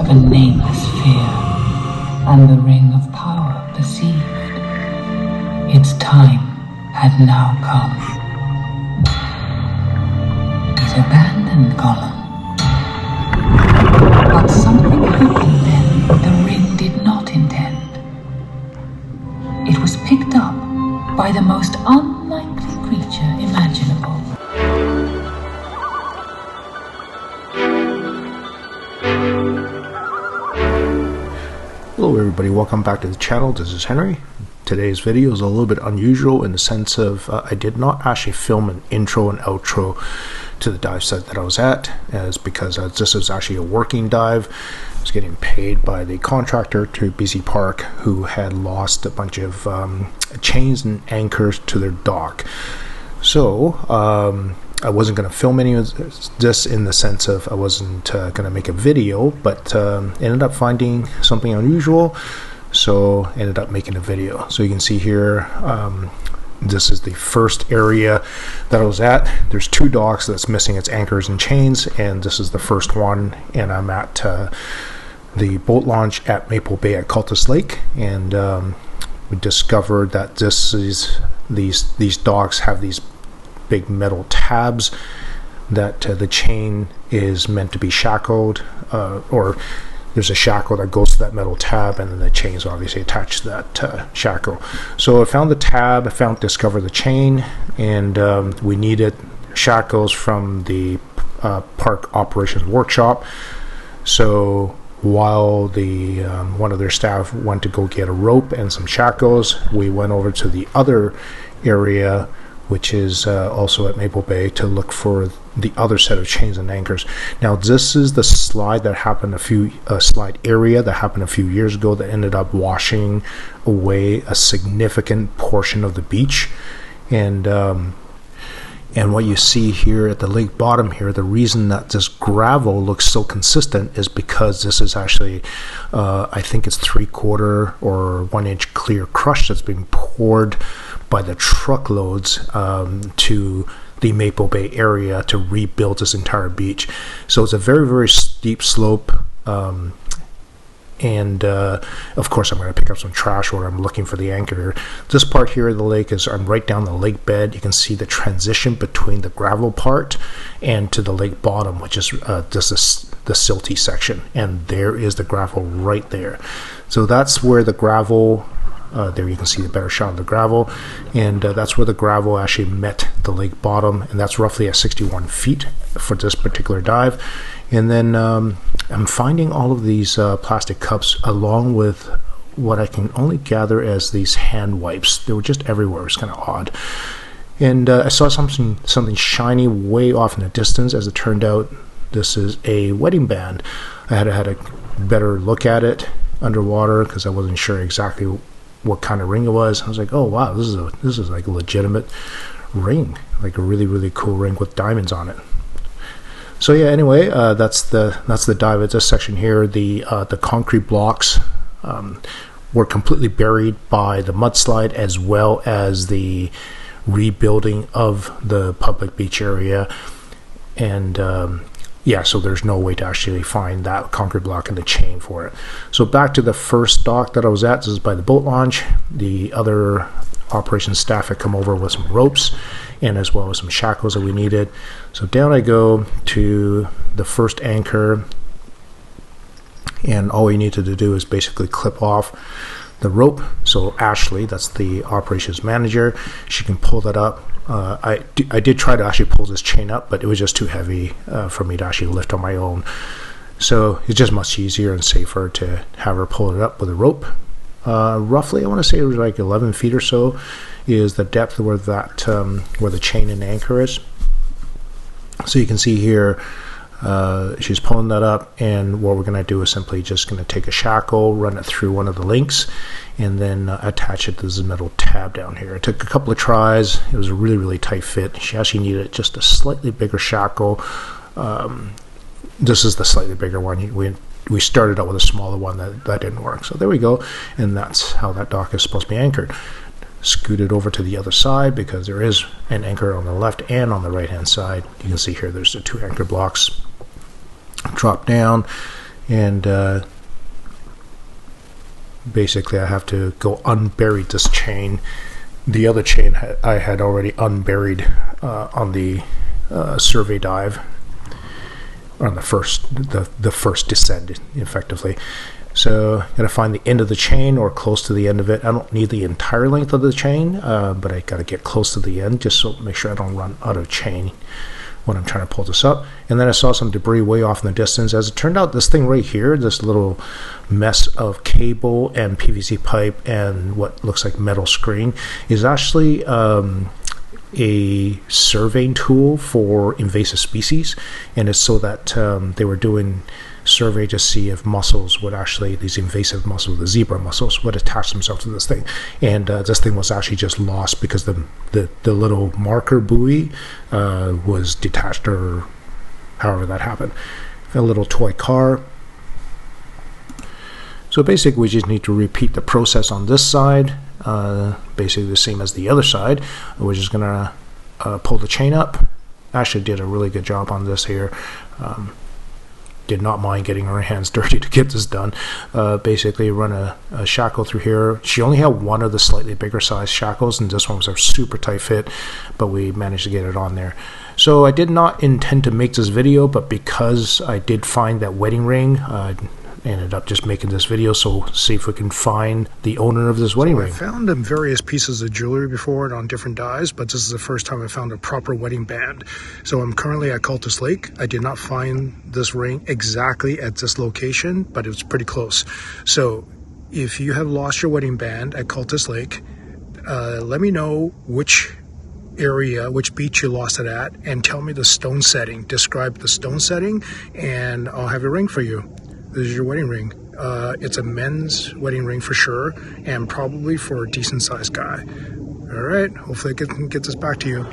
the nameless fear, and the ring of power perceived. Its time had now come. It abandoned Gollum. But something happened then the ring did not intend. It was picked up by the most unlikely creature imaginable. Hello everybody, welcome back to the channel. This is Henry. Today's video is a little bit unusual in the sense of I did not actually film an intro and outro to the dive site that I was at, as because this is actually a working dive. I was getting paid by the contractor to BC Park, who had lost a bunch of chains and anchors to their dock. So I wasn't going to film any of this in the sense of I wasn't going to make a video, but ended up finding something unusual, so ended up making a video. So you can see here, this is the first area that I was at. There's two docks that's missing its anchors and chains, and this is the first one, and I'm at the boat launch at Maple Bay at Cultus Lake, and we discovered that these docks have these big metal tabs that the chain is meant to be shackled, or there's a shackle that goes to that metal tab, and then the chain is obviously attached to that shackle. So I found the tab, discovered the chain, and we needed shackles from the park operations workshop. So while the one of their staff went to go get a rope and some shackles, we went over to the other area, which is also at Maple Bay, to look for the other set of chains and anchors. Now this is the slide that happened slide area that happened a few years ago that ended up washing away a significant portion of the beach. And what you see here at the lake bottom here, the reason that this gravel looks so consistent is because this is actually, I think it's 3/4 or 1 inch clear crush that's being poured by the truckloads to the Maple Bay area to rebuild this entire beach. So it's a very, very steep slope, and of course I'm going to pick up some trash where I'm looking for the anchor. This part here of the lake is, I'm right down the lake bed. You can see the transition between the gravel part and to the lake bottom, which is the silty section, and there is the gravel right there. So that's where the gravel, there you can see the better shot of the gravel, and that's where the gravel actually met the lake bottom, and that's roughly at 61 feet for this particular dive. And then I'm finding all of these plastic cups, along with what I can only gather as these hand wipes. They were just everywhere. It's kind of odd. And I saw something shiny way off in the distance. As it turned out, this is a wedding band. I had a better look at it underwater because I wasn't sure exactly what kind of ring it was. I was like, oh wow, this is like a legitimate ring, like a really, really cool ring with diamonds on it. So yeah, anyway, that's the dive at this section here. The concrete blocks were completely buried by the mudslide, as well as the rebuilding of the public beach area, and yeah, so there's no way to actually find that concrete block and the chain for it. So back to the first dock that I was at. This is by the boat launch. The other operations staff had come over with some ropes and as well as some shackles that we needed. So down I go to the first anchor, and all we needed to do is basically clip off the rope. So Ashley, that's the operations manager, she can pull that up. I did try to actually pull this chain up, but it was just too heavy for me to actually lift on my own. So it's just much easier and safer to have her pull it up with a rope. Roughly, I want to say it was like 11 feet or so is the depth where that where the chain and anchor is. So you can see here, she's pulling that up, and what we're going to do is simply just going to take a shackle, run it through one of the links, and then attach it to this metal tab down here. It took a couple of tries. It was a really, really tight fit. She actually needed just a slightly bigger shackle. This is the slightly bigger one. We started out with a smaller one that didn't work. So there we go, and that's how that dock is supposed to be anchored. Scoot it over to the other side because there is an anchor on the left and on the right hand side. You can see here there's the two anchor blocks. Drop down, and basically I have to go unbury this chain. The other chain I had already unburied on the survey dive, on the first descent, effectively. So I'm gonna find the end of the chain or close to the end of it. I don't need the entire length of the chain, but I gotta get close to the end just so make sure I don't run out of chain when I'm trying to pull this up. And then I saw some debris way off in the distance. As it turned out, this thing right here, this little mess of cable and PVC pipe and what looks like metal screen, is actually a surveying tool for invasive species, and it's so that they were doing survey to see if mussels would actually, these invasive mussels, the zebra mussels, would attach themselves to this thing. And this thing was actually just lost because the little marker buoy was detached, or however that happened. A little toy car. So basically we just need to repeat the process on this side, basically the same as the other side. We're just gonna pull the chain up. Ashley did a really good job on this here. Did not mind getting her hands dirty to get this done. Basically run a shackle through here. She only had one of the slightly bigger size shackles, and this one was a super tight fit, but we managed to get it on there. So I did not intend to make this video, but because I did find that wedding ring, ended up just making this video, so see if we can find the owner of this wedding ring. I found various pieces of jewelry before on different dives, but this is the first time I found a proper wedding band. So I'm currently at Cultus Lake. I did not find this ring exactly at this location, but it was pretty close. So if you have lost your wedding band at Cultus Lake, let me know which area, which beach you lost it at, and tell me the stone setting. Describe the stone setting, and I'll have a ring for you. This is your wedding ring. It's a men's wedding ring for sure, and probably for a decent sized guy. All right, hopefully I can get this back to you.